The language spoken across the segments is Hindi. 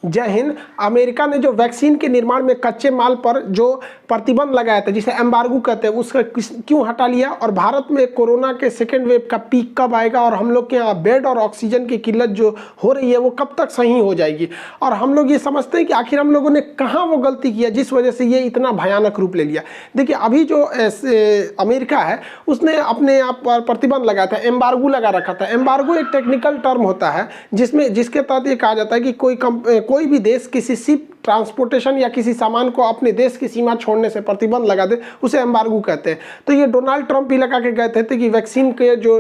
जय हिंद। अमेरिका ने जो वैक्सीन के निर्माण में कच्चे माल पर जो प्रतिबंध लगाया था, जिसे एम्बार्गो कहते हैं, उसका क्यों हटा लिया? और भारत में कोरोना के सेकेंड वेव का पीक कब आएगा? और हम लोग के यहाँ बेड और ऑक्सीजन की किल्लत जो हो रही है वो कब तक सही हो जाएगी? और हम लोग ये समझते हैं कि आखिर हम लोगों ने कहाँ वो गलती किया जिस वजह से ये इतना भयानक रूप ले लिया। देखिए, अभी जो अमेरिका है उसने अपने आप पर प्रतिबंध लगाया था, एम्बार्गो लगा रखा था। एम्बार्गो एक टेक्निकल टर्म होता है जिसके तहत ये कहा जाता है कि कोई भी देश किसी शिप ट्रांसपोर्टेशन या किसी सामान को अपने देश की सीमा छोड़ने से प्रतिबंध लगा दे, उसे एम्बार्गो कहते हैं। तो ये डोनाल्ड ट्रंप भी लगा के गए थे कि वैक्सीन के जो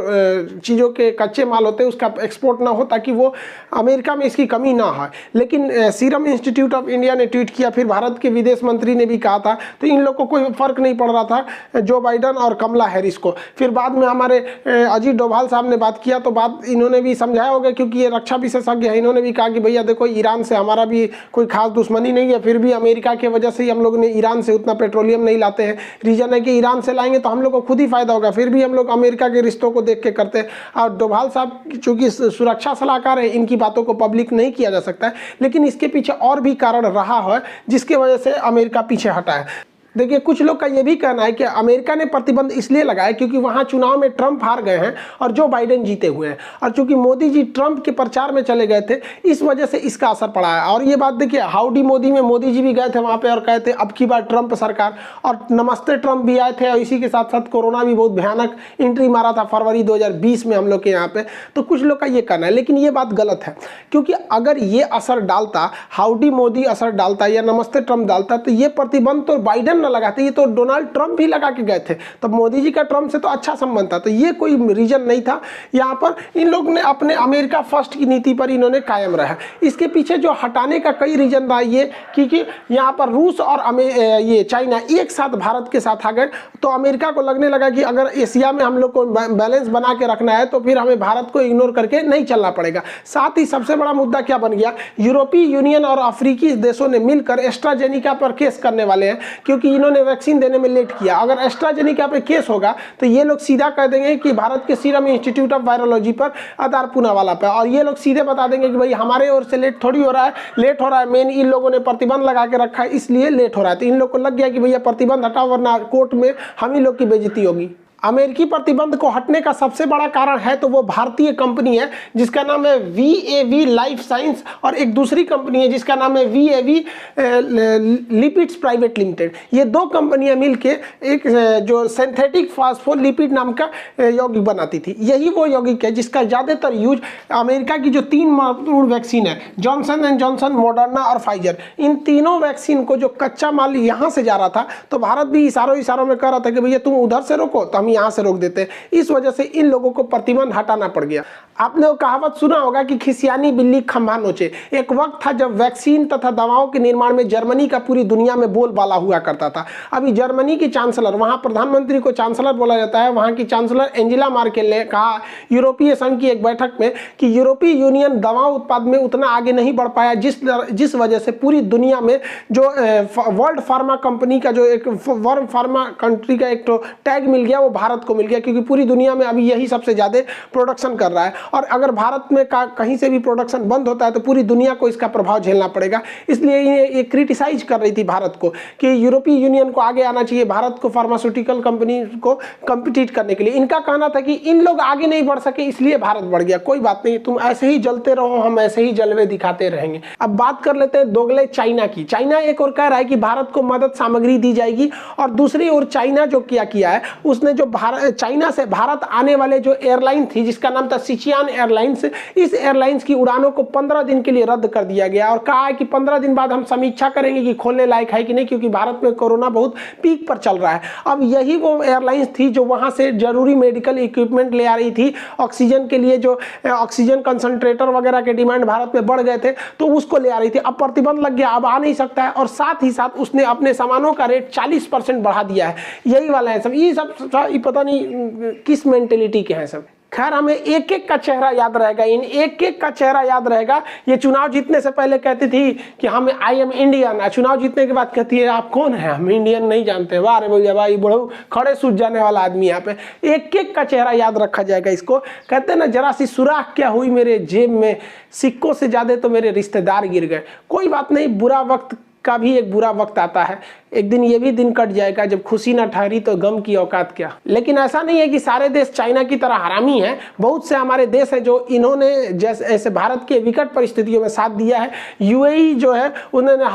चीज़ों के कच्चे माल होते हैं उसका एक्सपोर्ट ना हो, ताकि वो अमेरिका में इसकी कमी ना हो। लेकिन सीरम इंस्टीट्यूट ऑफ इंडिया ने ट्वीट किया, फिर भारत के विदेश मंत्री ने भी कहा था, तो इन लोगों को कोई फर्क नहीं पड़ रहा था, जो बाइडन और कमला हैरिस को। फिर बाद में हमारे अजीत डोभाल साहब ने बात किया, तो बात इन्होंने भी समझाया होगा, क्योंकि ये रक्षा विशेषज्ञ है। इन्होंने भी कहा कि भैया देखो, ईरान से हमारा भी कोई खास दुश्मनी नहीं है, फिर भी अमेरिका की वजह से ही हम लोग ने ईरान से उतना पेट्रोलियम नहीं लाते हैं। रीजन है कि ईरान से लाएंगे तो हम लोग को खुद ही फायदा होगा, फिर भी हम लोग अमेरिका के रिश्तों को देख के करते हैं। और डोभाल साहब चूंकि सुरक्षा सलाहकार है, इनकी बातों को पब्लिक नहीं किया जा सकता है, लेकिन इसके पीछे और भी कारण रहा है जिसकी वजह से अमेरिका पीछे हटा है। देखिए, कुछ लोग का यह भी कहना है कि अमेरिका ने प्रतिबंध इसलिए लगाया क्योंकि वहां चुनाव में ट्रंप हार गए हैं और जो बाइडेन जीते हुए हैं, और चूंकि मोदी जी ट्रंप के प्रचार में चले गए थे, इस वजह से इसका असर पड़ा है। और ये बात देखिए, हाउडी मोदी में मोदी जी भी गए थे वहां पे और कहे थे अब की बार ट्रंप सरकार, और नमस्ते ट्रंप भी आए थे, और इसी के साथ साथ कोरोना भी बहुत भयानक एंट्री मारा था फरवरी 2020 में हम लोग के यहाँ पे। तो कुछ लोग का ये कहना है, लेकिन ये बात गलत है, क्योंकि अगर ये असर डालता, हाउडी मोदी असर डालता या नमस्ते ट्रंप डालता, तो ये प्रतिबंध तो बाइडेन न लगाते, ये तो डोनाल्ड ट्रंप ही लगा के गए थे। तब मोदी जी का ट्रंप से तो अच्छा संबंध था, तो ये कोई रीजन नहीं था। यहाँ पर इन लोग ने अपने अमेरिका फर्स्ट की नीति पर इन्होंने कायम रहा। इसके पीछे जो हटाने का कई रीजन रहा, ये क्योंकि यहाँ पर रूस और ये चाइना एक साथ भारत के साथ आ गए, तो अमेरिका को लगने लगा कि अगर एशिया में हम लोग को बैलेंस बना के रखना है तो फिर हमें भारत को इग्नोर करके नहीं चलना पड़ेगा। साथ ही सबसे बड़ा मुद्दा क्या बन गया, यूरोपीय यूनियन और अफ्रीकी देशों ने मिलकर एस्ट्राजेनिका पर केस करने वाले हैं, क्योंकि इन्होंने वैक्सीन देने में लेट किया। अगर एस्ट्राजेनिका पे केस होगा तो ये लोग सीधा कह देंगे कि भारत के सीरम इंस्टीट्यूट ऑफ वायरोलॉजी पर, आधार पूनावाला पे, और ये लोग सीधे बता देंगे कि भाई हमारे ओर से लेट थोड़ी हो रहा है, लेट हो रहा है, मेन इन लोगों ने प्रतिबंध लगा के रखा है इसलिए लेट हो रहा है। तो इन लोग को लग गया कि भैया प्रतिबंध हटाओ, वरना कोर्ट में हम ही लोग की बेइज्जती होगी। अमेरिकी प्रतिबंध को हटने का सबसे बड़ा कारण है तो वो भारतीय कंपनी है जिसका नाम है VAV लाइफ साइंस, और एक दूसरी कंपनी है जिसका नाम है VAV लिपिड्स प्राइवेट लिमिटेड। ये दो कंपनियां मिलके एक जो सिंथेटिक फास्फोलिपिड नाम का यौगिक बनाती थी। यही वो यौगिक है जिसका ज़्यादातर यूज अमेरिका की जो 3 महत्वपूर्ण वैक्सीन है, जॉनसन एंड जॉनसन, मॉडर्ना और फाइजर, इन तीनों वैक्सीन को जो कच्चा माल यहाँ से जा रहा था, तो भारत भी इशारों में कह रहा था कि भैया तुम उधर से रोको तो हम यहाँ से रोक देते हैं। इस वजह से इन लोगों को प्रतिबंध हटाना पड़ गया। आपने वो कहावत सुना होगा कि खिसियानी बिल्ली खंभा नोचे। एक वक्त था जब वैक्सीन तथा दवाओं के निर्माण में जर्मनी का पूरी दुनिया में बोलबाला हुआ करता था। अभी जर्मनी की चांसलर, वहां प्रधानमंत्री को चांसलर बोला जाता है, वहां की चांसलर एंजेला मार्केल ने कहा यूरोपीय संघ की एक बैठक में कि यूरोपीय यूनियन दवा उत्पाद में उतना आगे नहीं बढ़ पाया जिस वजह से पूरी दुनिया में जो वर्ल्ड फार्मा कंपनी का जो एक वर्ल्ड फार्मा कंट्री का एक टैग मिल गया, वो भारत को मिल गया, क्योंकि पूरी दुनिया में अभी यही सबसे ज्यादा प्रोडक्शन कर रहा है। और अगर भारत में कहीं से भी प्रोडक्शन बंद होता है तो पूरी दुनिया को इसका प्रभाव झेलना पड़ेगा। इसलिए ये क्रिटिसाइज कर रही थी भारत को कि यूरोपीय यूनियन को आगे आना चाहिए भारत को फार्मास्यूटिकल कंपनी को कम्पिटिट करने के लिए। इनका कहना था कि इन लोग आगे नहीं बढ़ सके इसलिए भारत बढ़ गया। कोई बात नहीं, तुम ऐसे ही जलते रहो, हम ऐसे ही जलवे दिखाते रहेंगे। अब बात कर लेते हैं दोगले चाइना की। चाइना एक और कह रहा है कि भारत को मदद सामग्री दी जाएगी, और दूसरी ओर चाइना जो क्या किया है, उसने जो चाइना से भारत आने वाले जो एयरलाइन थी जिसका नाम था सिचियान एयरलाइंस, इस एयरलाइंस की उड़ानों को 15 दिन के लिए रद्द कर दिया गया, और कहा है कि 15 दिन बाद हम समीक्षा करेंगे कि खोलने लायक है कि नहीं, क्योंकि भारत में कोरोना बहुत पीक पर चल रहा है। अब यही वो एयरलाइंस थी जो वहां से जरूरी मेडिकल इक्विपमेंट ले आ रही थी, ऑक्सीजन के लिए जो ऑक्सीजन कंसंट्रेटर वगैरह के डिमांड भारत में बढ़ गए थे, तो उसको ले आ रही थी। अब प्रतिबंध लग गया, अब आ नहीं सकता है, और साथ ही साथ उसने अपने सामानों का रेट 40% बढ़ा दिया है। यही वाला है सब, ये सब पता नहीं किस मेंटेलिटी के हैं सब। खैर हमें एक एक का चेहरा याद रहेगा, इन एक एक का चेहरा याद रहेगा। ये चुनाव जीतने से पहले कहती थी कि हम आई एम इंडियन, चुनाव जीतने के बाद कहती है आप कौन है, हम इंडियन नहीं जानते। वाह रे भैया भाई, बड़ो खड़े सूझ जाने वाला आदमी यहाँ पे। एक एक का चेहरा याद रखा जाएगा इसको। कहते हैं ना, जरा सी सुराख क्या हुई मेरे जेब में, सिक्कों से ज्यादा तो मेरे रिश्तेदार गिर गए। कोई बात नहीं, बुरा वक्त का भी एक बुरा वक्त आता है, एक दिन ये भी दिन कट जाएगा जब खुशी ना ठहरी तो गम की औकात क्या। लेकिन ऐसा नहीं है कि सारे देश चाइना की तरह हरामी हैं। बहुत से हमारे देश हैं जो इन्होंने जैसे ऐसे भारत के विकट परिस्थितियों में साथ दिया है। यूएई जो है उन्होंने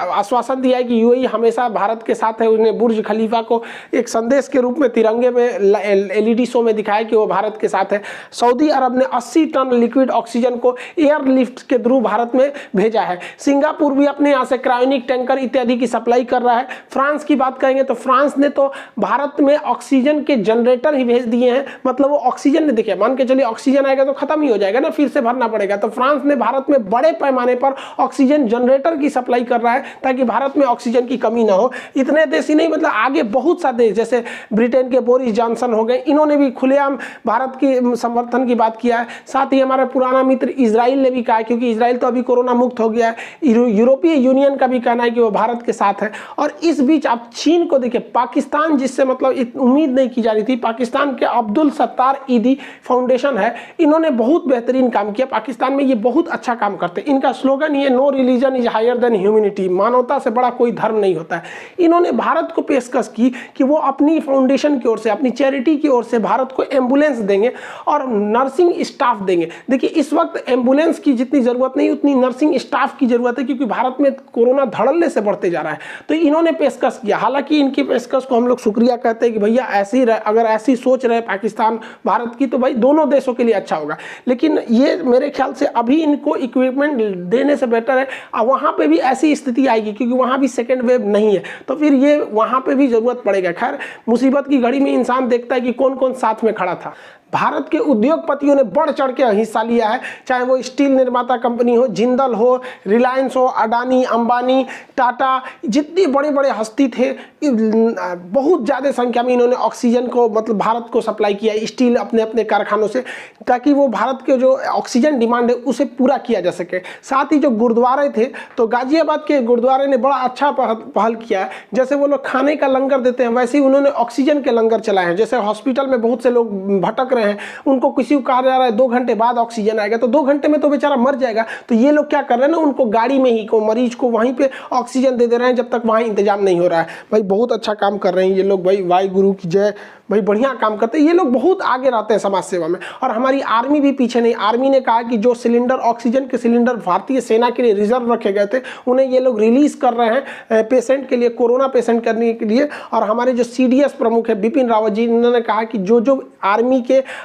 आश्वासन दिया है कि यूएई हमेशा भारत के साथ है। उन्हें बुर्ज खलीफा को एक संदेश के रूप में तिरंगे में एलईडी शो में दिखाया कि वो भारत के साथ है। सऊदी अरब ने 80 टन लिक्विड ऑक्सीजन को एयरलिफ्ट के थ्रू भारत में भेजा है। सिंगापुर भी अपने यहाँ से क्रायोनिक टैंकर इत्यादि की सप्लाई कर रहा है। फ्रांस की बात करेंगे तो फ्रांस ने तो भारत में ऑक्सीजन के जनरेटर ही भेज दिए हैं। मतलब वो ऑक्सीजन ने, देखिए मान के चलिए ऑक्सीजन आएगा तो खत्म ही हो जाएगा ना, फिर से भरना पड़ेगा। तो फ्रांस ने भारत में बड़े पैमाने पर ऑक्सीजन जनरेटर की सप्लाई कर रहा है ताकि भारत में ऑक्सीजन की कमी ना हो। इतने देश ही नहीं, मतलब आगे बहुत सा देश जैसे ब्रिटेन के बोरिस जॉनसन हो गए, इन्होंने भी खुलेआम भारत की समर्थन की बात किया है। साथ ही हमारा पुराना मित्र इजराइल ने भी कहा, क्योंकि इजराइल तो अभी कोरोना मुक्त हो गया है। यूरोपीय यूनियन का भी कहना है कि वो भारत के साथ है। और इस बीच आप चीन को देखिए, पाकिस्तान जिससे मतलब उम्मीद नहीं की जा रही थी, पाकिस्तान के अब्दुल सत्तार ईदी फाउंडेशन है, इन्होंने बहुत बेहतरीन काम किया। पाकिस्तान में ये बहुत अच्छा काम करते हैं। इनका स्लोगन ये no religion is higher than humanity, मानवता से बड़ा कोई धर्म नहीं होता है। इन्होंने भारत को पेशकश की कि वो अपनी फाउंडेशन की ओर से, अपनी चैरिटी की ओर से भारत को एम्बुलेंस देंगे और नर्सिंग स्टाफ देंगे। देखिए इस वक्त एम्बुलेंस की जितनी जरूरत नहीं उतनी नर्सिंग स्टाफ की जरूरत है, क्योंकि भारत में कोरोना धड़ल्ले से बढ़ते जा रहा है। तो इन्होंने पेशकश किया। हालांकि इनकी पेशकश को हम लोग शुक्रिया कहते हैं कि भैया ऐसी अगर ऐसी सोच रहे पाकिस्तान भारत की, तो भाई दोनों देशों के लिए अच्छा होगा। लेकिन ये मेरे ख्याल से अभी इनको इक्विपमेंट देने से बेटर है, वहां पे भी ऐसी स्थिति आएगी क्योंकि वहां भी सेकेंड वेव नहीं है, तो फिर ये वहां पे भी जरूरत पड़ेगा। खैर मुसीबत की घड़ी में इंसान देखता है कि कौन कौन साथ में खड़ा था। भारत के उद्योगपतियों ने बढ़ चढ़ के हिस्सा लिया है, चाहे वो स्टील निर्माता कंपनी हो, जिंदल हो, रिलायंस हो, अडानी, अंबानी, टाटा, जितनी बड़े बड़े हस्ती थे, बहुत ज़्यादा संख्या में इन्होंने ऑक्सीजन को मतलब भारत को सप्लाई किया स्टील अपने अपने कारखानों से, ताकि वो भारत के जो ऑक्सीजन डिमांड है उसे पूरा किया जा सके। साथ ही जो गुरुद्वारे थे, तो गाजियाबाद के गुरुद्वारे ने बड़ा अच्छा पहल किया है। जैसे वो लोग खाने का लंगर देते हैं, वैसे ही उन्होंने ऑक्सीजन के लंगर चलाए हैं। जैसे हॉस्पिटल में बहुत से लोग भटक रहे हैं, उनको किसी को कहा जा रहा है 2 घंटे बाद ऑक्सीजन आएगा, तो 2 घंटे में तो बेचारा मर जाएगा। तो ये लोग क्या कर रहे हैं ना, उनको गाड़ी में ही को मरीज को वहीं पे ऑक्सीजन दे रहे हैं जब तक वहाँ इंतजाम नहीं हो रहा है। भाई बहुत अच्छा काम कर रहे हैं ये लोग, भाई वाहे गुरु की जय, भाई बढ़िया काम करते हैं ये लोग, बहुत आगे रहते हैं समाज सेवा में। और हमारी आर्मी भी पीछे नहीं। आर्मी ने कहा कि जो सिलेंडर, ऑक्सीजन के सिलेंडर भारतीय सेना के लिए रिजर्व रखे गए थे, उन्हें ये लोग रिलीज कर रहे हैं पेशेंट के लिए, कोरोना पेशेंट करने के लिए। और हमारे जो CDS प्रमुख है बिपिन रावत जी, इन्होंने कहा कि जो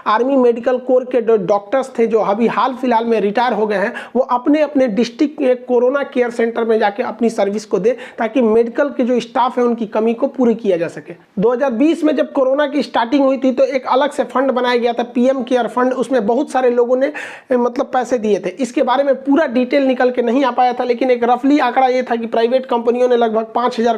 आर्मी मेडिकल कोर के जो डॉक्टर्स थे जो अभी हाल फिलहाल में रिटायर हो गए हैं, वो अपने अपने डिस्ट्रिक्ट के कोरोना केयर सेंटर में जाके अपनी सर्विस को दे, ताकि मेडिकल के जो स्टाफ है उनकी कमी को पूरी किया जा सके। 2020 में जब कोरोना की स्टार्टिंग हुई थी तो एक अलग से फंड बनाया गया था, PM केयर फंड। उसमें बहुत सारे लोगों ने मतलब पैसे दिए थे। इसके बारे में पूरा डिटेल निकल के नहीं आ पाया था, लेकिन एक रफली आंकड़ा ये था कि प्राइवेट कंपनियों ने लगभग 5000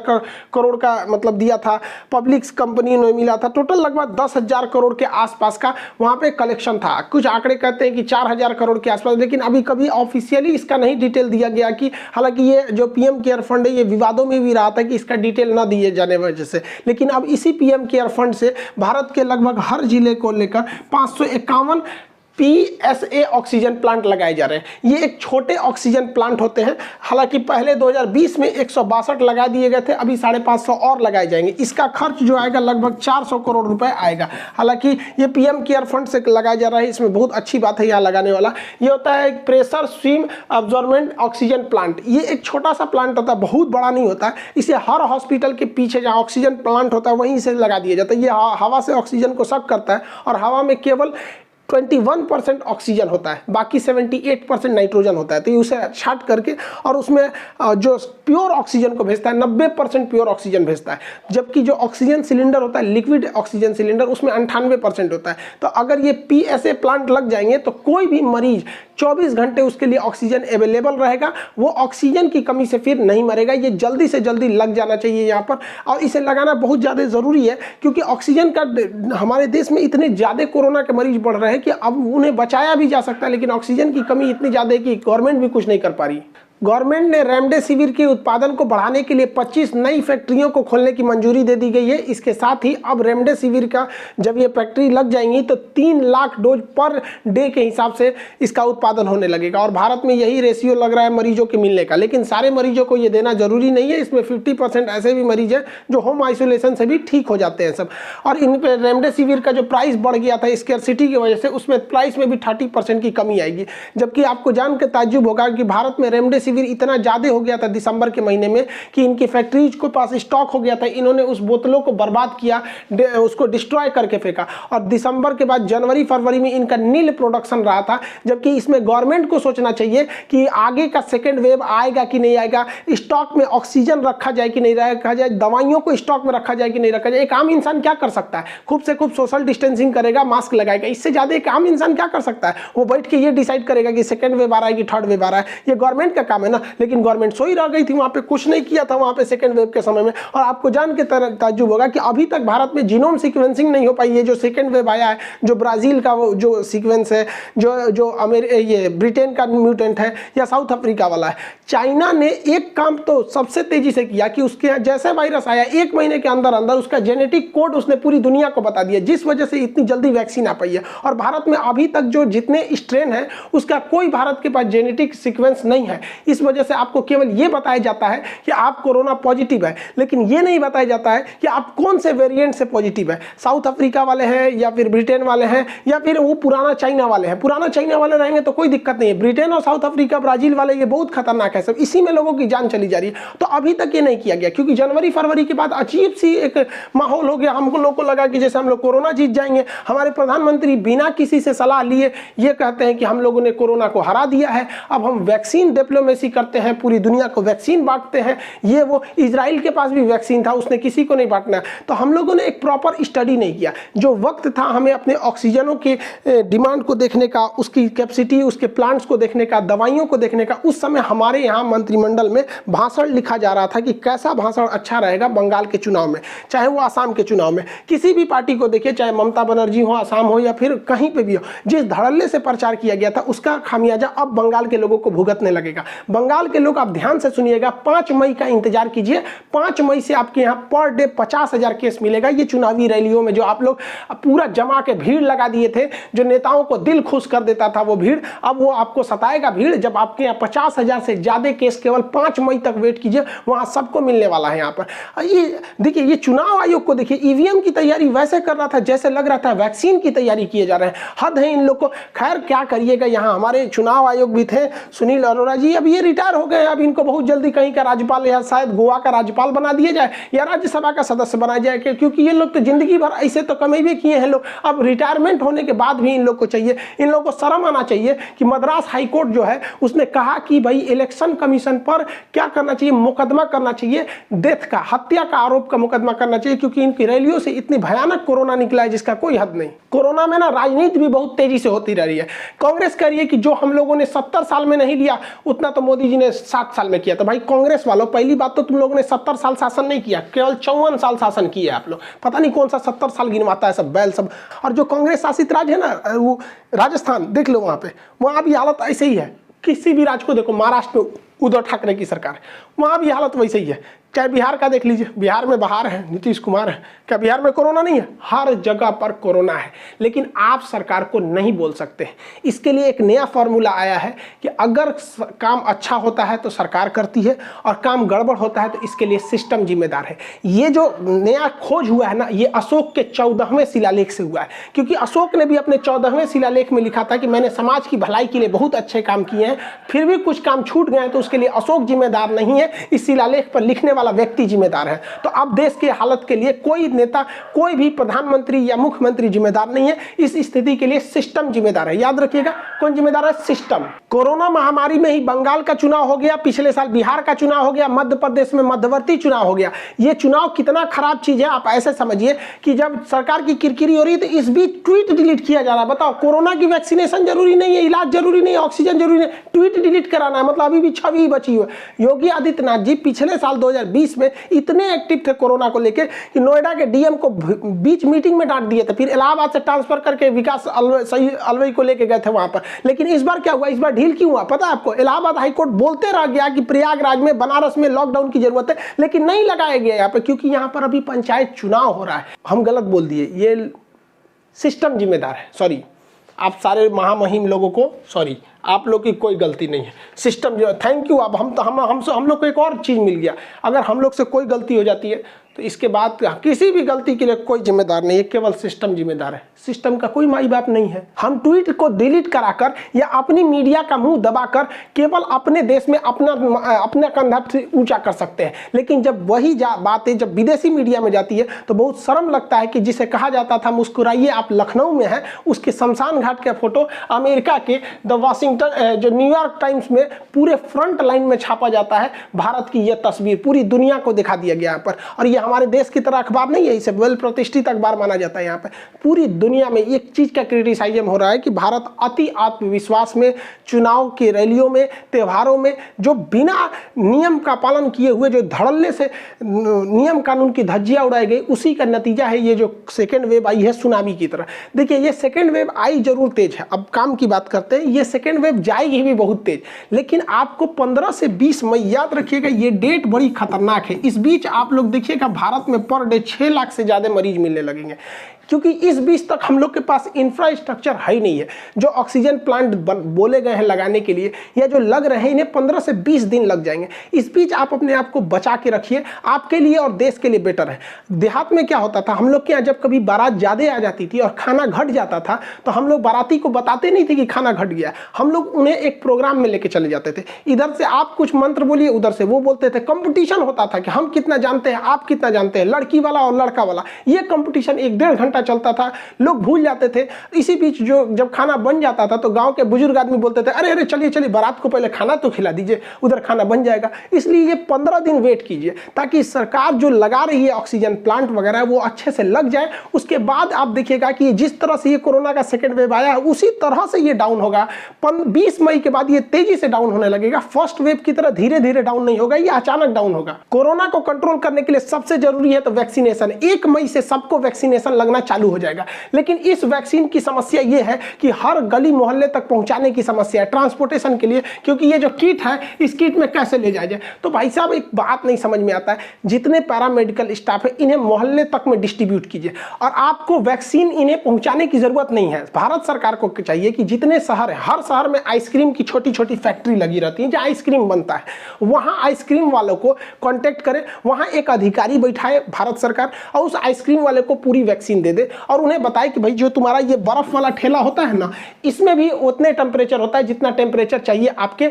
करोड़ का मतलब दिया था, पब्लिक कंपनियों ने मिला था, टोटल लगभग 10,000 करोड़ के आसपास का वहां पे कलेक्शन था। कुछ आंकड़े कहते हैं कि 4000 करोड़ के आसपास, लेकिन अभी कभी ऑफिशियली इसका नहीं डिटेल दिया गया कि, हालांकि ये जो PM केयर फंड है ये विवादों में भी रहा था कि इसका डिटेल न दिए जाने वजह से। लेकिन अब इसी PM केयर फंड से भारत के लगभग हर जिले को लेकर 551 PSA ऑक्सीजन प्लांट लगाए जा रहे हैं। ये एक छोटे ऑक्सीजन प्लांट होते हैं। हालांकि पहले 2020 में 162 लगा दिए गए थे, अभी 550 और लगाए जाएंगे। इसका खर्च जो आएगा लगभग 400 करोड़ रुपए आएगा। हालांकि ये PM केयर फंड से लगाया जा रहा है, इसमें बहुत अच्छी बात है यहाँ लगाने वाला। ये होता है एक pressure swim absorbent oxygen plant. ये एक छोटा सा प्लांट होता है, बहुत बड़ा नहीं होता है। इसे हर हॉस्पिटल के पीछे जहाँ ऑक्सीजन प्लांट होता है वहीं से लगा दिया जाता है। ये हवा से ऑक्सीजन को सक करता है और हवा में केवल 21% ऑक्सीजन होता है, बाकी 78% नाइट्रोजन होता है। तो ये उसे छाट करके और उसमें जो प्योर ऑक्सीजन को भेजता है 90% प्योर ऑक्सीजन भेजता है। जबकि जो ऑक्सीजन सिलेंडर होता है, लिक्विड ऑक्सीजन सिलेंडर, उसमें 98% होता है। तो अगर ये PSA प्लांट लग जाएंगे तो कोई भी मरीज 24 घंटे उसके लिए ऑक्सीजन अवेलेबल रहेगा, वो ऑक्सीजन की कमी से फिर नहीं मरेगा। ये जल्दी से जल्दी लग जाना चाहिए यहाँ पर, और इसे लगाना बहुत ज़्यादा ज़रूरी है, क्योंकि ऑक्सीजन का हमारे देश में इतने ज़्यादा कोरोना के मरीज बढ़ रहे हैं कि अब उन्हें बचाया भी जा सकता है, लेकिन ऑक्सीजन की कमी इतनी ज़्यादा है कि गवर्नमेंट भी कुछ नहीं कर पा रही। गवर्नमेंट ने रेमडेसिविर के उत्पादन को बढ़ाने के लिए 25 नई फैक्ट्रियों को खोलने की मंजूरी दे दी गई है। इसके साथ ही अब रेमडेसिविर का जब ये फैक्ट्री लग जाएंगी तो 3 लाख डोज पर डे के हिसाब से इसका उत्पादन होने लगेगा, और भारत में यही रेशियो लग रहा है मरीजों के मिलने का। लेकिन सारे मरीजों को ये देना जरूरी नहीं है, इसमें 50% ऐसे भी मरीज हैं जो होम आइसोलेशन से भी ठीक हो जाते हैं सब। और इन पर रेमडेसिविर का जो प्राइस बढ़ गया था स्कैर्सिटी की वजह से, उसमें प्राइस में भी 30% की कमी आएगी। जबकि आपको जान के ताज्जुब होगा कि भारत में रेमडेसिविर इतना ज्यादा हो गया था दिसंबर के महीने में कि इनकी फैक्ट्रीज के पास स्टॉक हो गया था, इन्होंने उस बोतलों को बर्बाद किया, उसको डिस्ट्रॉय करके फेंका, और दिसंबर के बाद जनवरी फरवरी में इनका नील प्रोडक्शन रहा था। जबकि इसमें गवर्नमेंट को सोचना चाहिए कि आगे का सेकेंड वेव आएगा कि नहीं आएगा, स्टॉक में ऑक्सीजन रखा जाए कि नहीं रखा जाए, दवाइयों को स्टॉक में रखा जाए कि नहीं रखा जाए। एक आम इंसान क्या कर सकता है? खूब से खूब सोशल डिस्टेंसिंग करेगा, मास्क लगाएगा, इससे ज्यादा एक आम इंसान क्या कर सकता है? वो बैठ के ये डिसाइड करेगा कि सेकेंड वेव आ रहा है कि थर्ड वेव आ रहा है, ये गवर्नमेंट का काम है ना। लेकिन गवर्नमेंट सोई रह गई थी, वहां पे कुछ नहीं किया था वहां पे सेकेंड वेव के समय में। और आपको जान के ताज्जुब होगा कि अभी तक भारत में जीनोम सीक्वेंसिंग नहीं हो पाई है। जो सेकेंड वेव आया है, जो ब्राजील का वो जो सीक्वेंस है, जो ये ब्रिटेन का म्यूटेंट है, या साउथ अफ्रीका वाला है, चाइना ने एक काम तो सबसे तेजी से किया कि उसके यहाँ जैसे वायरस आया 1 महीने के अंदर अंदर उसका जेनेटिक कोड उसने पूरी दुनिया को बता दिया, जिस वजह से इतनी जल्दी वैक्सीन आ पाई है। और भारत में अभी तक जो जितने स्ट्रेन है उसका कोई भारत के पास जेनेटिक सीक्वेंस नहीं है। इस वजह से आपको केवल ये बताया जाता है कि आप कोरोना पॉजिटिव है, लेकिन ये नहीं बताया जाता है कि आप कौन से वेरिएंट से पॉजिटिव है। साउथ अफ्रीका वाले हैं, या फिर ब्रिटेन वाले हैं, या फिर वो पुराना चाइना वाले हैं। पुराना चाइना वाले रहेंगे तो कोई दिक्कत नहीं है, ब्रिटेन और साउथ अफ्रीका ब्राजील वाले ये बहुत खतरनाक है सब, इसी में लोगों की जान चली जा रही है। तो अभी तक ये नहीं किया गया, क्योंकि जनवरी फरवरी के बाद अजीब सी एक माहौल हो गया। हम लोगों को लगा कि जैसे हम लोग कोरोना जीत जाएंगे। हमारे प्रधानमंत्री बिना किसी से सलाह लिए ये कहते हैं कि हम लोगों ने कोरोना को हरा दिया है, अब हम वैक्सीन डिप्लोमेसी करते हैं, पूरी दुनिया को वैक्सीन बांटते हैं। ये वो इजराइल के पास भी वैक्सीन था, उसने किसी को नहीं बांटना। तो हम लोगों ने एक प्रॉपर स्टडी नहीं किया। जो वक्त था हमें अपने ऑक्सीजनों के डिमांड को देखने का, उसकी कैपेसिटी, उसके प्लांट्स को देखने का, दवाइयों को देखने का, उस समय हमारे यहाँ मंत्रिमंडल में भाषण लिखा जा रहा था कि कैसा भाषण अच्छा रहेगा बंगाल के चुनाव में, चाहे वो आसाम के चुनाव में। किसी भी पार्टी को देखिए, चाहे ममता बनर्जी हो, आसाम हो, या फिर कहीं पे भी हो, जिस धड़ल्ले से प्रचार किया गया था उसका खामियाजा अब बंगाल के लोगों को भुगतने लगेगा। बंगाल के लोग आप ध्यान से सुनिएगा, 5 मई का इंतजार कीजिए। 5 मई से आपके यहाँ पर डे 50,000 केस मिलेगा। ये चुनावी रैलियों में जो आप लोग पूरा जमा के भीड़ लगा दिए थे, जो नेताओं को दिल खुश कर देता था वो भीड़, अब वो आपको सताएगा भीड़। जब आपके यहाँ 50,000 से ज्यादा केस केवल 5 मई तक वेट कीजिए, वहां सबको मिलने वाला है। यहाँ पर ये देखिए, ये चुनाव आयोग को देखिए, ईवीएम की तैयारी वैसे कर रहा था जैसे लग रहा था वैक्सीन की तैयारी किए जा रहे हैं। हद है इन लोग को। खैर क्या करिएगा, यहाँ हमारे चुनाव आयोग भी थे, सुनील अरोड़ा जी, अब ये रिटायर हो गए। अब इनको बहुत जल्दी कहीं का राज्यपाल या शायद गोवा का राज्यपाल बना दिया जाए, या राज्यसभा का सदस्य बनाया जाए, क्योंकि ये लोग तो जिंदगी भर ऐसे तो कमेबे किए हैं लोग। अब रिटायरमेंट होने के बाद भी इन लोग को चाहिए, इन लोगों को शर्म आना चाहिए कि मद्रास हाईकोर्ट जो है उसने कहा कि भाई इलेक्शन कमीशन पर क्या करना चाहिए, मुकदमा करना चाहिए, डेथ का, हत्या का आरोप का मुकदमा करना चाहिए, क्योंकि इनकी रैलियों से इतनी भयानक कोरोना निकला है जिसका कोई हद नहीं। कोरोना में ना राजनीति भी बहुत तेजी से होती रही है। कांग्रेस कह रही है कि जो हम लोगों ने 70 साल में नहीं लिया उतना तो मोदी जी ने 7 साल में किया। तो भाई कांग्रेस वालों, पहली बात तो तुम लोगों ने 70 साल शासन नहीं किया, केवल 54 साल शासन किया आप लोग। पता नहीं कौन सा 70 साल गिनवाता है सब बैल सब। और जो कांग्रेस शासित राज्य है ना, वो राजस्थान देख लो, वहां पे वहां भी हालत ऐसे ही है। किसी भी राज्य को देखो, महाराष्ट्र में उद्धव ठाकरे की सरकार, वहां भी हालत वैसे ही है। चाहे बिहार का देख लीजिए, बिहार में बहार है, नीतीश कुमार है, क्या बिहार में कोरोना नहीं है? हर जगह पर कोरोना है। लेकिन आप सरकार को नहीं बोल सकते। इसके लिए एक नया फॉर्मूला आया है कि अगर काम अच्छा होता है तो सरकार करती है, और काम गड़बड़ होता है तो इसके लिए सिस्टम जिम्मेदार है। ये जो नया खोज हुआ है ना, ये अशोक के 14वें शिलालेख से हुआ है। क्योंकि अशोक ने भी अपने 14वें शिलालेख में लिखा था कि मैंने समाज की भलाई के लिए बहुत अच्छे काम किए हैं, फिर भी कुछ काम छूट गए हैं तो उसके लिए अशोक जिम्मेदार नहीं है। इस शिलालेख पर लिखने वाला व्यक्ति जिम्मेदार है। तो अब देश की हालत के लिए कोई नेता, कोई भी प्रधानमंत्री या मुख्यमंत्री जिम्मेदार नहीं है। इस स्थिति के लिए सिस्टम जिम्मेदार है। याद रखिएगा, कौन जिम्मेदार है? सिस्टम। कोरोना महामारी में ही बंगाल का चुनाव हो गया, पिछले साल बिहार का चुनाव हो गया, मध्य प्रदेश में मध्यवर्ती चुनाव हो गया। ये चुनाव कितना खराब चीज है आप ऐसे समझिए कि जब सरकार की किरकिरी हो रही है तो इस बीच ट्वीट डिलीट किया जा रहा है। बताओ, कोरोना की वैक्सीनेशन जरूरी नहीं है, इलाज जरूरी नहीं है, ऑक्सीजन जरूरी नहीं, ट्वीट डिलीट कराना है, मतलब अभी भी छवि बची हुई है। योगी आदित्यनाथ जी पिछले साल 2020 में इतने एक्टिव थे कोरोना को लेकर कि नोएडा के डीएम को बीच मीटिंग में डांट दिए थे, फिर इलाहाबाद से ट्रांसफर करके विकास अलवई को लेके गए थे वहां पर। लेकिन इस बार क्या हुआ? इस बार ढील क्यों हुआ पता है आपको? इलाहाबाद हाईकोर्ट बोलते रह गया कि प्रयागराज में, बनारस में लॉकडाउन की जरूरत है, लेकिन नहीं लगाया गया यहाँ पे, क्योंकि यहाँ पर अभी पंचायत चुनाव हो रहा है। हम गलत बोल दिए, ये सिस्टम जिम्मेदार है। सॉरी, आप सारे महामहिम लोगों को सॉरी, आप लोग की कोई गलती नहीं है, सिस्टम जो। Thank you. अब हम लोग को एक और चीज़ मिल गया, अगर हम लोग से कोई गलती हो जाती है तो इसके बाद किसी भी गलती के लिए कोई जिम्मेदार नहीं है, केवल सिस्टम जिम्मेदार है। सिस्टम का कोई माई बाप नहीं है। हम ट्वीट को डिलीट कराकर या अपनी मीडिया का मुंह दबाकर केवल अपने देश में अपना कंधा ऊंचा कर सकते हैं, लेकिन जब वही बातें जब विदेशी मीडिया में जाती है तो बहुत शर्म लगता है कि जिसे कहा जाता था मुस्कुराइए आप लखनऊ में है, उसके शमशान घाट का फोटो अमेरिका के द वाशिंगटन जो न्यूयॉर्क टाइम्स में पूरे फ्रंट लाइन में छापा जाता है। भारत की यह तस्वीर पूरी दुनिया को दिखा दिया गया यहाँ पर। और ये हमारे देश की तरह अखबार नहीं है, इसे वेल प्रतिष्ठित अखबार माना जाता है। यहाँ पे पूरी दुनिया में एक चीज का क्रिटिसाइजम हो रहा है कि भारत अति आत्मविश्वास में, चुनाव की रैलियों में, त्योहारों में जो बिना नियम का पालन किए हुए जो धड़ल्ले से नियम कानून की धज्जियां उड़ाई गई, उसी का नतीजा है ये जो सेकेंड वेव आई है सुनामी की तरह। देखिए, ये सेकेंड वेव आई जरूर तेज है। अब काम की बात करते हैं, ये सेकेंड वेव जाएगी भी बहुत तेज, लेकिन आपको 15 से 20 मई याद रखिएगा, ये डेट बड़ी खतरनाक है। इस बीच आप लोग देखिएगा भारत में पर डे 6 लाख से ज्यादा मरीज मिलने लगेंगे, क्योंकि इस बीच तक हम लोग के पास इंफ्रास्ट्रक्चर है ही नहीं है। जो ऑक्सीजन प्लांट बोले गए हैं लगाने के लिए या जो लग रहे हैं, इन्हें 15 से 20 दिन लग जाएंगे। इस बीच आप अपने आप को बचा के रखिए, आपके लिए और देश के लिए बेटर है। देहात में क्या होता था, हम लोग के यहाँ जब कभी बारात ज़्यादा आ जाती थी और खाना घट जाता था तो हम लोग बाराती को बताते नहीं थे कि खाना घट गया, हम लोग उन्हें एक प्रोग्राम में लेके चले जाते थे। इधर से आप कुछ मंत्र बोलिए, उधर से वो बोलते थे। कंपटीशन होता था कि हम कितना जानते हैं, आप कितना जानते हैं, लड़की वाला और लड़का वाला। ये कंपटीशन 1-1.5 घंटा चलता था, लोग भूल जाते थे। इसी बीच जो जब खाना बन जाता था तो गांव के बुजुर्ग आदमी बोलते थे, अरे अरे चलिए चलिए बारात को पहले खाना तो खिला दीजिए, उधर खाना बन जाएगा। इसलिए ये 15 दिन वेट कीजिए ताकि सरकार जो लगा रही है ऑक्सीजन प्लांट वगैरह वो अच्छे से लग जाए। उसके बाद आप देखिएगा कि जिस तरह से ये कोरोना का सेकेंड वेव आया है उसी तरह से ये डाउन होगा। 20 मई के बाद ये तेजी से डाउन होने लगेगा। फर्स्ट वेव की तरह धीरे धीरे डाउन नहीं होगा, ये अचानक डाउन होगा। कोरोना को कंट्रोल करने के लिए सबसे जरूरी है तो वैक्सीनेशन। 1 मई से सबको वैक्सीनेशन लगना चालू हो जाएगा। लेकिन इस वैक्सीन की समस्या यह है कि हर गली मोहल्ले तक पहुंचाने की समस्या है, ट्रांसपोर्टेशन के लिए, क्योंकि ये जो किट है इस किट में कैसे ले जाया जाए। तो भाई साहब एक बात नहीं समझ में आता है, जितने पैरामेडिकल स्टाफ है इन्हें मोहल्ले तक में डिस्ट्रीब्यूट कीजिए और आपको वैक्सीन इन्हें पहुंचाने की जरूरत नहीं है। भारत सरकार को चाहिए कि जितने शहर है, हर शहर में आइसक्रीम की छोटी छोटी फैक्ट्री लगी रहती है जहां आइसक्रीम बनता है, वहां आइसक्रीम वालों को कांटेक्ट करे, वहां एक अधिकारी बैठाए भारत सरकार और उस आइसक्रीम वाले को पूरी वैक्सीन दे दे और उन्हें बताए कि भाई जो तुम्हारा ये बर्फ वाला ठेला होता है ना, इसमें भी उतने टेम्परेचर होता है जितना टेम्परेचर चाहिए आपके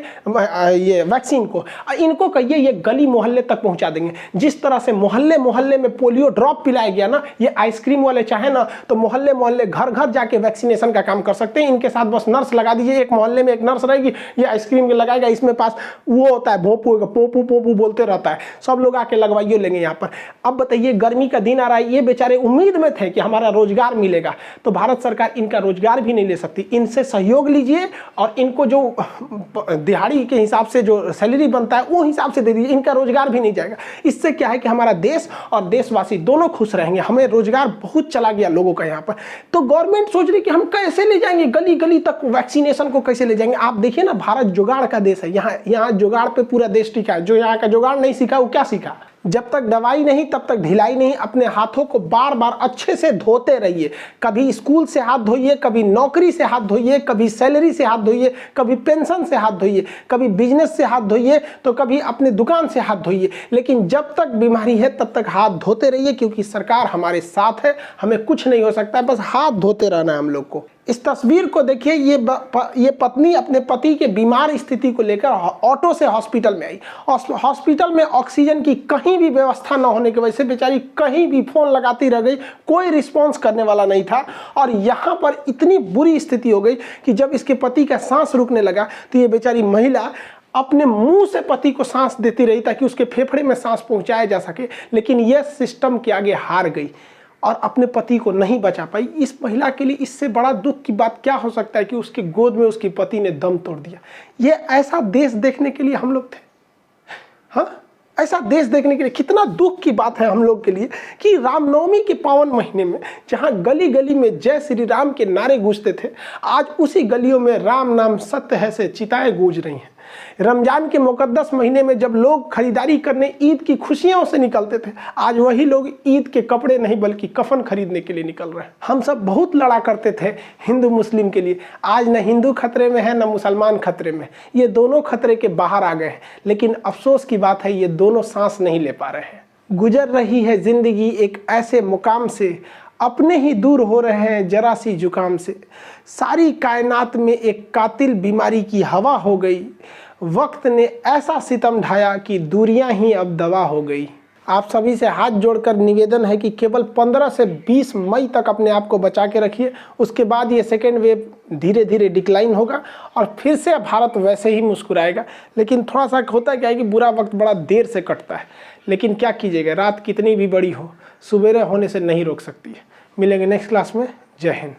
ये वैक्सीन को। इनको कहिए ये गली मोहल्ले तक पहुंचा देंगे। जिस तरह से मोहल्ले मोहल्ले में पोलियो ड्रॉप पिलाया गया ना, ये आइसक्रीम वाले चाहे ना तो मोहल्ले मोहल्ले घर घर जाके वैक्सीनेशन का काम कर सकते हैं। इनके साथ बस नर्स लगा दीजिए, एक मोहल्ले में एक नर्स रहेगी, ये आइसक्रीम लगाएगा, इसमें पास वो होता है भोपू पोपू पोपू बोलते रहता है, सब लोग आके लगवाइए लेंगे यहाँ पर। अब बताइए गर्मी का दिन आ रहा है, ये बेचारे उम्मीद में थे कि हमारा रोजगार मिलेगा, तो भारत सरकार इनका रोजगार भी नहीं ले सकती। इनसे सहयोग लीजिए और इनको जो दिहाड़ी के हिसाब से जो सैलरी बनता है वो हिसाब से दे दीजिए, इनका रोजगार भी नहीं जाएगा। इससे क्या है कि हमारा देश और देशवासी दोनों खुश रहेंगे। हमें रोजगार बहुत चला गया लोगों का यहाँ पर, तो गवर्नमेंट सोच रही कि हम कैसे ले जाएंगे गली गली तक वैक्सीनेशन को, कैसे ले जाएंगे। आप देखिए ना, भारत जुगाड़ का देश है, यहाँ जुगाड़ पे पूरा देश टिका है। जो यहाँ का जुगाड़ नहीं सीखा वो क्या सीखा। जब तक दवाई नहीं तब तक ढिलाई नहीं। अपने हाथों को बार बार अच्छे से धोते रहिए। कभी स्कूल से हाथ धोइए, कभी नौकरी से हाथ धोइए, कभी सैलरी से हाथ धोइए, कभी पेंशन से हाथ धोइए, कभी बिजनेस से हाथ धोइए, तो कभी अपने दुकान से हाथ धोइए। लेकिन जब तक बीमारी है तब तक हाथ धोते रहिए, क्योंकि सरकार हमारे साथ है, हमें कुछ नहीं हो सकता है, बस हाथ धोते रहना है हम लोग को। इस तस्वीर को देखिए, ये पत्नी अपने पति के बीमार स्थिति को लेकर ऑटो से हॉस्पिटल में आई। हॉस्पिटल में ऑक्सीजन की कहीं भी व्यवस्था न होने की वजह से बेचारी कहीं भी फ़ोन लगाती रह गई, कोई रिस्पॉन्स करने वाला नहीं था। और यहाँ पर इतनी बुरी स्थिति हो गई कि जब इसके पति का सांस रुकने लगा तो ये बेचारी महिला अपने मुंह से पति को सांस देती रही ताकि उसके फेफड़े में सांस पहुंचाया जा सके, लेकिन यह सिस्टम के आगे हार गई और अपने पति को नहीं बचा पाई। इस महिला के लिए इससे बड़ा दुख की बात क्या हो सकता है कि उसके गोद में उसके पति ने दम तोड़ दिया। ये ऐसा देश देखने के लिए हम लोग थे। हाँ, ऐसा देश देखने के लिए कितना दुख की बात है हम लोग के लिए कि रामनवमी के पावन महीने में जहाँ गली गली में जय श्री राम के नारे गूंजते थे, आज उसी गलियों में राम नाम सत्य है से चिताएं गूंज रही हैं। रमजान के मुकद्दस महीने में जब लोग खरीदारी करने ईद की खुशियों से निकलते थे, आज वही लोग ईद के कपड़े नहीं बल्कि कफन खरीदने के लिए निकल रहे हैं। हम सब बहुत लड़ा करते थे हिंदू मुस्लिम के लिए, आज न हिंदू खतरे में है न मुसलमान खतरे में, ये दोनों खतरे के बाहर आ गए हैं। लेकिन अफसोस की बात है ये दोनों सांस नहीं ले पा रहे हैं। गुजर रही है जिंदगी एक ऐसे मुकाम से, अपने ही दूर हो रहे हैं जरा सी जुकाम से। सारी कायनात में एक कातिल बीमारी की हवा हो गई, वक्त ने ऐसा सितम ढाया कि दूरियां ही अब दवा हो गई। आप सभी से हाथ जोड़कर निवेदन है कि केवल 15 से 20 मई तक अपने आप को बचा के रखिए। उसके बाद ये सेकेंड वेव धीरे धीरे डिक्लाइन होगा और फिर से भारत वैसे ही मुस्कुराएगा। लेकिन थोड़ा सा होता क्या है कि बुरा वक्त बड़ा देर से कटता है, लेकिन क्या कीजिएगा, रात कितनी भी बड़ी हो, सुबेरे होने से नहीं रोक सकती है। मिलेंगे नेक्स्ट क्लास में। जय हिंद।